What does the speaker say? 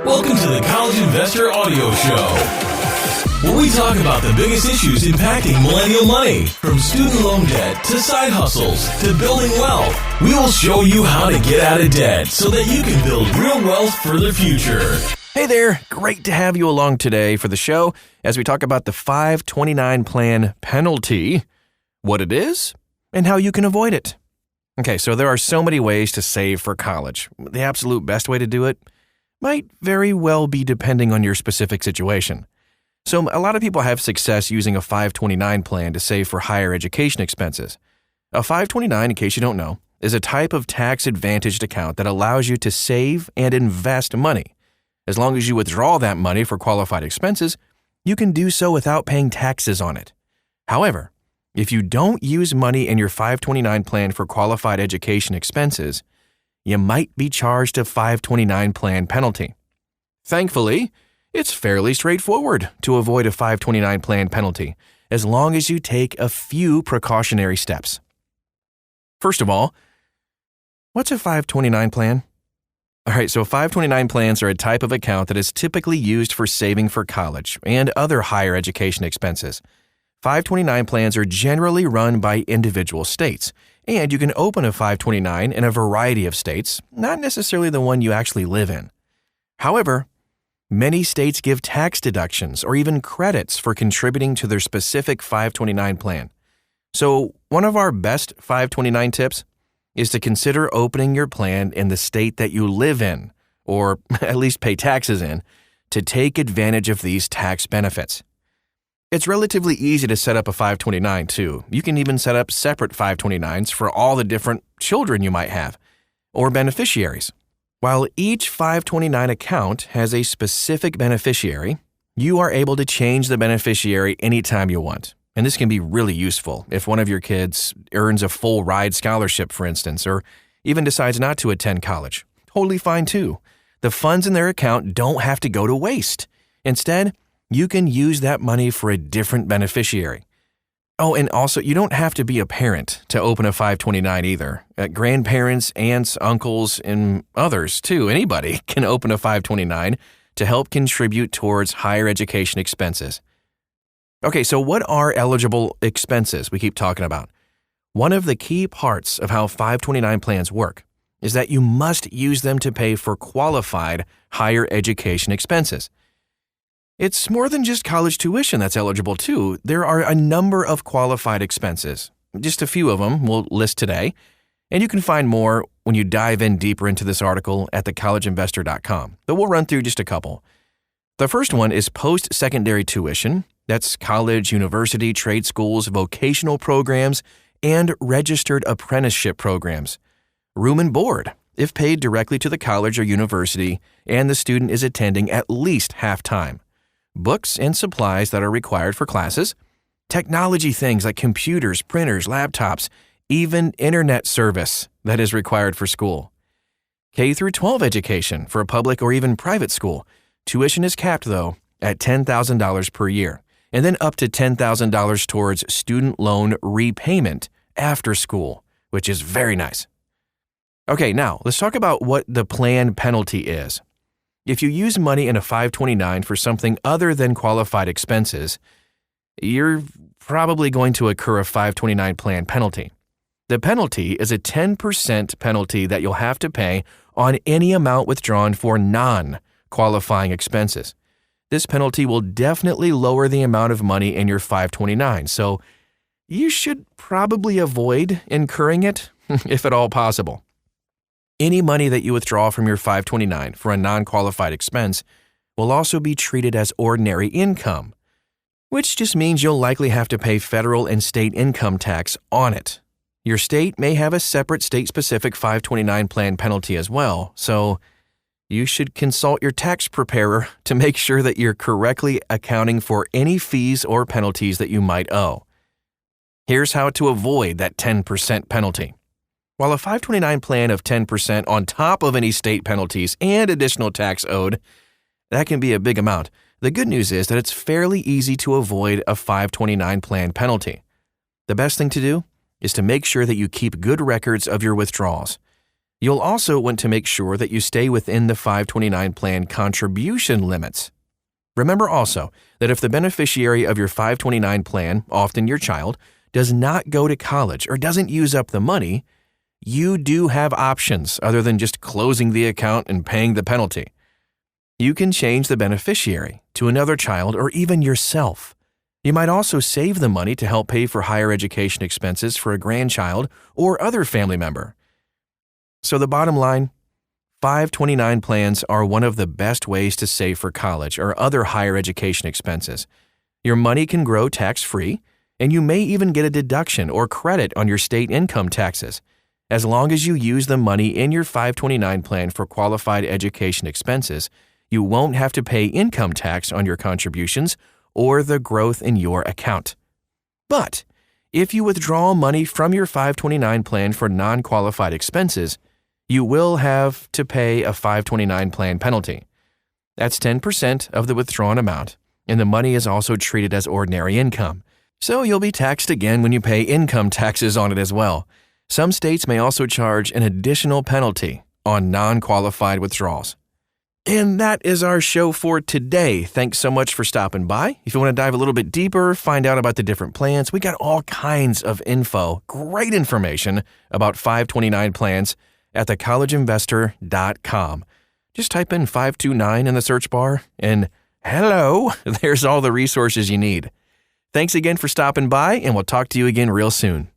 Welcome to the College Investor Audio Show, where we talk about the biggest issues impacting millennial money, from student loan debt to side hustles to building wealth. We will show you how to get out of debt so that you can build real wealth for the future. Hey there, great to have you along today for the show as we talk about the 529 plan penalty, what it is, and how you can avoid it. Okay, so there are so many ways to save for college. The absolute best way to do it might very well be depending on your specific situation. So a lot of people have success using a 529 plan to save for higher education expenses. A 529, in case you don't know, is a type of tax-advantaged account that allows you to save and invest money. As long as you withdraw that money for qualified expenses, you can do so without paying taxes on it. However, if you don't use money in your 529 plan for qualified education expenses, you might be charged a 529 plan penalty. Thankfully, it's fairly straightforward to avoid a 529 plan penalty as long as you take a few precautionary steps. First of all, what's a 529 plan? All right, so 529 plans are a type of account that is typically used for saving for college and other higher education expenses. 529 plans are generally run by individual states, and you can open a 529 in a variety of states, not necessarily the one you actually live in. However, many states give tax deductions or even credits for contributing to their specific 529 plan. So, one of our best 529 tips is to consider opening your plan in the state that you live in, or at least pay taxes in, to take advantage of these tax benefits. It's relatively easy to set up a 529 too. You can even set up separate 529s for all the different children you might have, or beneficiaries. While each 529 account has a specific beneficiary, you are able to change the beneficiary anytime you want. And this can be really useful if one of your kids earns a full ride scholarship, for instance, or even decides not to attend college. Totally fine too. The funds in their account don't have to go to waste. Instead, you can use that money for a different beneficiary. Oh, and also, you don't have to be a parent to open a 529 either. Grandparents, aunts, uncles, and others too, anybody can open a 529 to help contribute towards higher education expenses. Okay, so what are eligible expenses we keep talking about? One of the key parts of how 529 plans work is that you must use them to pay for qualified higher education expenses. It's more than just college tuition that's eligible too. There are a number of qualified expenses. Just a few of them we'll list today, and you can find more when you dive in deeper into this article at thecollegeinvestor.com. But we'll run through just a couple. The first one is post-secondary tuition. That's college, university, trade schools, vocational programs, and registered apprenticeship programs. Room and board, if paid directly to the college or university, and the student is attending at least half-time. Books and supplies that are required for classes. Technology things like computers, printers, laptops, even internet service that is required for school. K through 12 education for a public or even private school. Tuition is capped, though, at $10,000 per year, and then up to $10,000 towards student loan repayment after school, which is very nice. Okay, now let's talk about what the plan penalty is. If you use money in a 529 for something other than qualified expenses, you're probably going to incur a 529 plan penalty. The penalty is a 10% penalty that you'll have to pay on any amount withdrawn for non-qualifying expenses. This penalty will definitely lower the amount of money in your 529, so you should probably avoid incurring it if at all possible. Any money that you withdraw from your 529 for a non-qualified expense will also be treated as ordinary income, which just means you'll likely have to pay federal and state income tax on it. Your state may have a separate state-specific 529 plan penalty as well, so you should consult your tax preparer to make sure that you're correctly accounting for any fees or penalties that you might owe. Here's how to avoid that 10% penalty. While a 529 plan of 10% on top of any state penalties and additional tax owed, that can be a big amount. The good news is that it's fairly easy to avoid a 529 plan penalty. The best thing to do is to make sure that you keep good records of your withdrawals. You'll also want to make sure that you stay within the 529 plan contribution limits. Remember also that if the beneficiary of your 529 plan, often your child, does not go to college or doesn't use up the money, you do have options other than just closing the account and paying the penalty. You can change the beneficiary to another child or even yourself. You might also save the money to help pay for higher education expenses for a grandchild or other family member. So the bottom line, 529 plans are one of the best ways to save for college or other higher education expenses. Your money can grow tax-free, and you may even get a deduction or credit on your state income taxes, as long as you use the money in your 529 plan for qualified education expenses. You won't have to pay income tax on your contributions or the growth in your account. But if you withdraw money from your 529 plan for non-qualified expenses, you will have to pay a 529 plan penalty. That's 10% of the withdrawn amount, and the money is also treated as ordinary income. So you'll be taxed again when you pay income taxes on it as well. Some states may also charge an additional penalty on non-qualified withdrawals. And that is our show for today. Thanks so much for stopping by. If you want to dive a little bit deeper, find out about the different plans, we got all kinds of info, great information about 529 plans at thecollegeinvestor.com. Just type in 529 in the search bar and hello, there's all the resources you need. Thanks again for stopping by, and we'll talk to you again real soon.